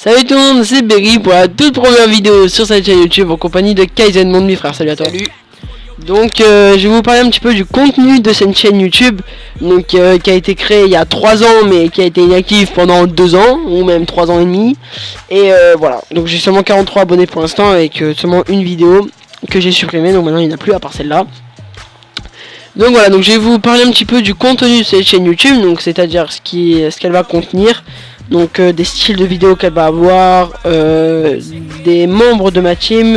Salut tout le monde, c'est Berry pour la toute première vidéo sur cette chaîne YouTube en compagnie de Kaizen, mon demi-frère. Salut à toi. Salut. Donc je vais vous parler un petit peu du contenu de cette chaîne YouTube, donc qui a été créée il y a 3 ans mais qui a été inactive pendant 2 ans ou même 3 ans et demi. Et voilà, donc j'ai seulement 43 abonnés pour l'instant avec seulement une vidéo que j'ai supprimée, donc maintenant il n'y en a plus à part celle-là. Donc voilà, donc je vais vous parler un petit peu du contenu de cette chaîne YouTube, donc c'est-à-dire ce qu'elle va contenir. Donc des styles de vidéos qu'elle va avoir, des membres de ma team,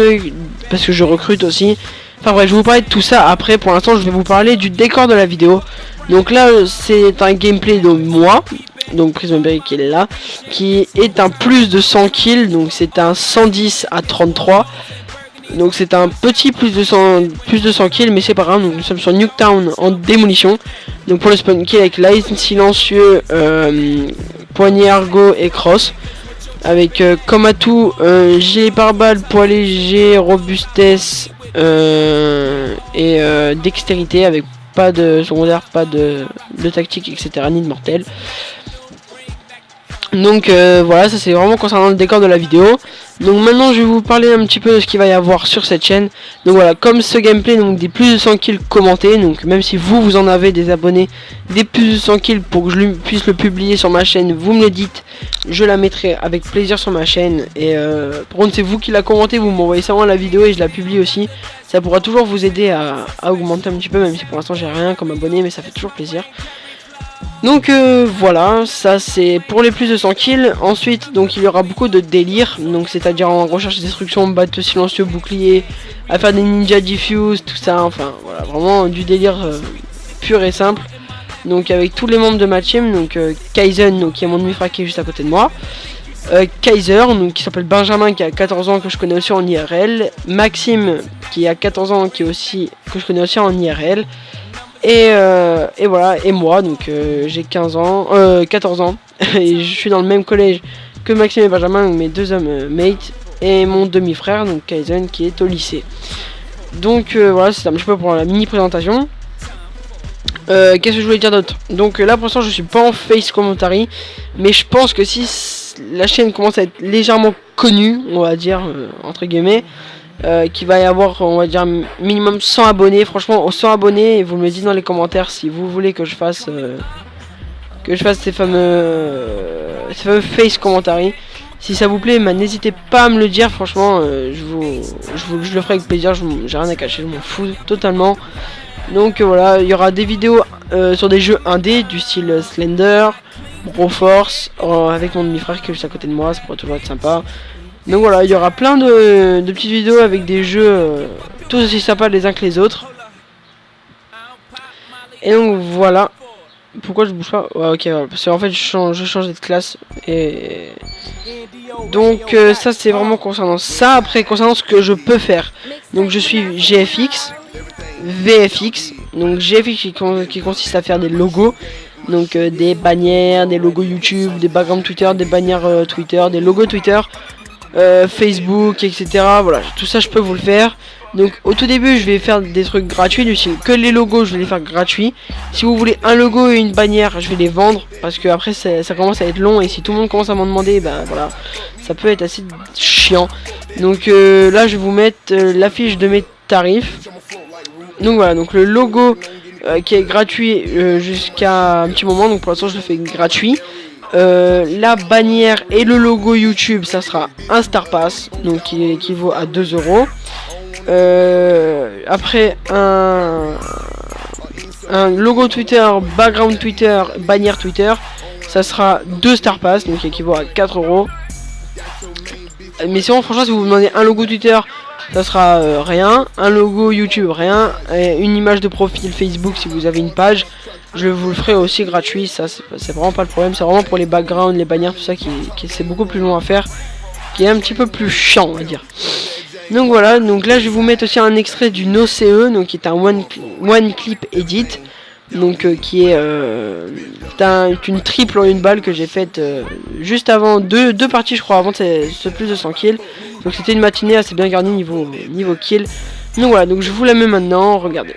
parce que je recrute aussi. Enfin bref, je vais vous parler de tout ça après. Pour l'instant, je vais vous parler du décor de la vidéo. Donc là, c'est un gameplay de moi, donc Prismberry qui est là, qui est un plus de 100 kills, donc c'est un 110 à 33. Donc c'est un petit plus de 100 kills, mais c'est pas grave. Donc nous sommes sur Nuketown en démolition. Donc pour le spawn kill avec Light silencieux, poignet argot et cross. Avec comme atout gilet pare-balles, poids léger, robustesse et dextérité, avec pas de secondaire, pas de tactique, etc. ni de mortel. Donc voilà, ça c'est vraiment concernant le décor de la vidéo. Donc maintenant je vais vous parler un petit peu de ce qu'il va y avoir sur cette chaîne. Donc voilà, comme ce gameplay, donc des plus de 100 kills commentés. Donc même si vous en avez des abonnés, des plus de 100 kills pour que je puisse le publier sur ma chaîne, vous me le dites, je la mettrai avec plaisir sur ma chaîne. Et par contre c'est vous qui la commentez, vous m'envoyez seulement la vidéo et je la publie aussi. Ça pourra toujours vous aider à augmenter un petit peu, même si pour l'instant j'ai rien comme abonné, mais ça fait toujours plaisir. Donc voilà, ça c'est pour les plus de 100 kills. Ensuite, donc il y aura beaucoup de délire, donc c'est-à-dire en recherche destruction, bateau silencieux, bouclier, à faire des ninja diffuse, tout ça, enfin voilà, vraiment du délire pur et simple. Donc avec tous les membres de ma team, donc Kaizen, donc qui est mon demi-frère qui est juste à côté de moi, Kaiser, donc qui s'appelle Benjamin, qui a 14 ans, que je connais aussi en IRL, Maxime qui a 14 ans, que je connais aussi en IRL. Et voilà, et moi, donc j'ai 14 ans, et je suis dans le même collège que Maxime et Benjamin, mes deux hommes mates, et mon demi-frère, donc Kaizen, qui est au lycée. Donc voilà, c'est un petit peu pour la mini présentation. Qu'est-ce que je voulais dire d'autre? Donc là pour l'instant je suis pas en face commentary, mais je pense que si la chaîne commence à être légèrement connue, on va dire, entre guillemets, qu'il va y avoir, on va dire, minimum 100 abonnés. Franchement, aux 100 abonnés, vous me le dites dans les commentaires si vous voulez que je fasse ces fameux face commentary. Si ça vous plaît, n'hésitez pas à me le dire. Franchement, je le ferai avec plaisir. J'ai rien à cacher, je m'en fous totalement. Donc voilà, il y aura des vidéos sur des jeux indés du style Slender, Broforce, avec mon demi-frère qui est juste à côté de moi. Ça pourrait toujours être sympa. Donc voilà, il y aura plein de petites vidéos avec des jeux tous aussi sympas les uns que les autres. Et donc voilà. Pourquoi je bouge pas? Ouais, ok, voilà, parce qu'en fait je change de classe. Et donc ça c'est vraiment concernant ça. Après concernant ce que je peux faire. Donc je suis GFX, VFX. Donc GFX qui consiste à faire des logos. Donc des bannières, des logos YouTube, des backgrounds Twitter, des bannières Twitter, des logos Twitter. Facebook, etc. Voilà, tout ça je peux vous le faire. Donc au tout début je vais faire des trucs gratuits, du style que les logos je vais les faire gratuits. Si vous voulez un logo et une bannière, je vais les vendre, parce que après ça commence à être long, et si tout le monde commence à m'en demander, ben voilà, ça peut être assez chiant. Donc là je vais vous mettre l'affiche de mes tarifs. Donc voilà, donc le logo qui est gratuit jusqu'à un petit moment, donc pour l'instant je le fais gratuit. La bannière et le logo YouTube, ça sera un Star Pass, donc qui équivaut à 2 €. Après un logo Twitter, background Twitter, bannière Twitter, ça sera 2 Star Pass, donc qui équivaut à 4 €. Mais sinon franchement si vous demandez un logo Twitter, ça sera rien, un logo YouTube rien, et une image de profil Facebook si vous avez une page, je vous le ferai aussi gratuit. Ça c'est vraiment pas le problème, c'est vraiment pour les backgrounds, les bannières, tout ça qui c'est beaucoup plus long à faire, qui est un petit peu plus chiant on va dire. Donc voilà, donc là je vais vous mettre aussi un extrait du OCE, donc qui est un one clip edit, donc qui est une triple en une balle que j'ai faite juste avant deux parties je crois avant ce plus de 100 kills. Donc c'était une matinée assez bien garnie niveau kill. Donc voilà, donc je vous la mets maintenant, regardez.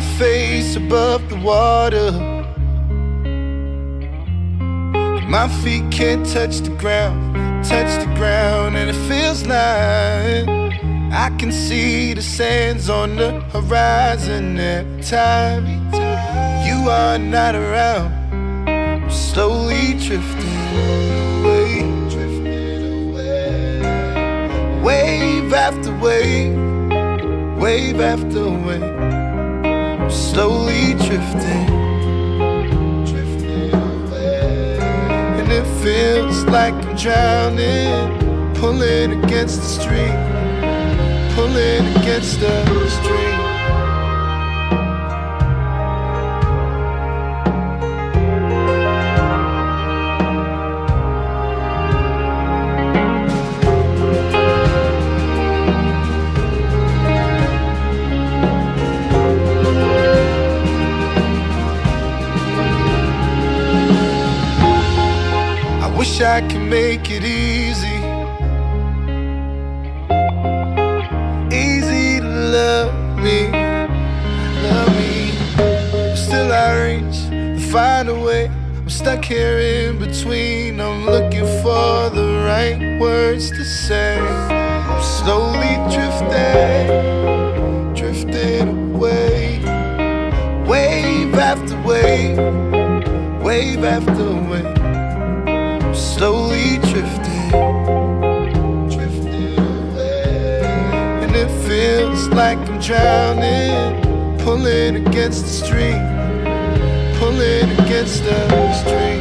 my face above the water. My feet can't touch the ground, and it feels like I can see the sands on the horizon every time you are not around. I'm slowly drifting away, wave after wave, wave after wave. I'm slowly drifting. It feels like I'm drowning, pulling against the stream, pulling against the stream. Wish I could make it easy, easy to love me, love me. But still I reach to find a way. I'm stuck here in between. I'm looking for the right words to say. I'm slowly drifting, drifting away, wave after wave, wave after wave. Slowly drifting, drifting away. And it feels like I'm drowning, pulling against the stream, pulling against the stream.